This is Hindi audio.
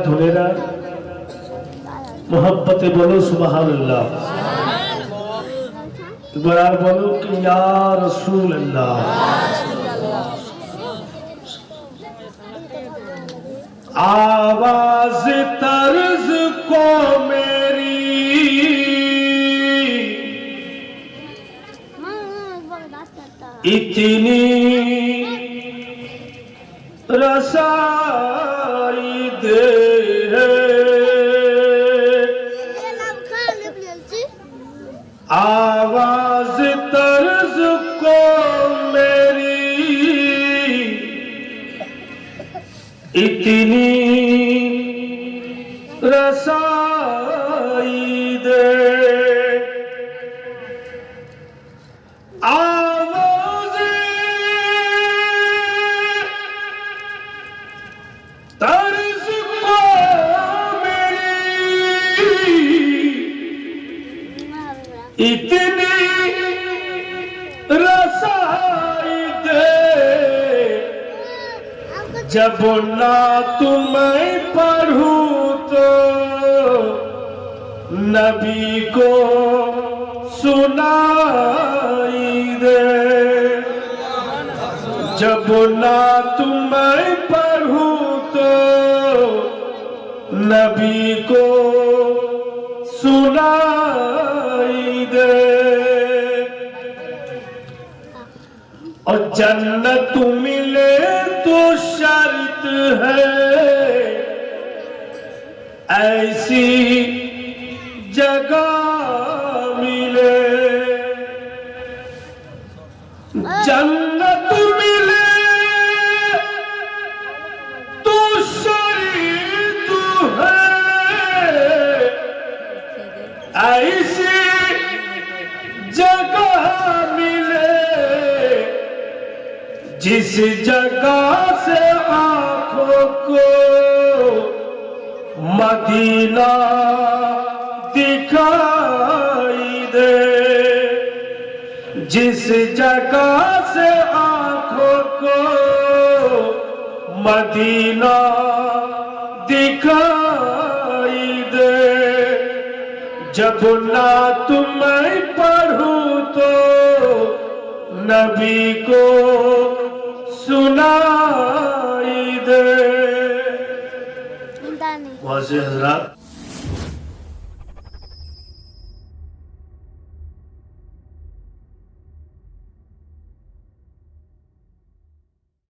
ধনেরা মোহব্বতে বলো সুবহানাল্লাহ। একবার আর বলো কি ইয়া রাসূলুল্লাহ। आवाज तर्ज को मेरी इतनी रसाई दे है, आवाज तर्ज को मेरी इतनी रसाई दे, आवाज़ तर्ज को मेरी इतनी रसाई दे, जब ना तुम्हें पढ़ूं तो नबी को सुनाई दे, जब ना तुम्हें पढ़ूं तो नबी को सुनाई दे, और जन्नत मिले तो शर्त है ऐसी जगह मिले, जन्नत मिले तो शर्त है ऐसी जगह मिले, जिस जगह से आंखों को मदीना दिखाई दे, जिस जगह से आंखों को मदीना दिखाई दे, जब ना तुम्हें पढ़ूं तो नबी को सुनाई दे। वाज़े हज़रात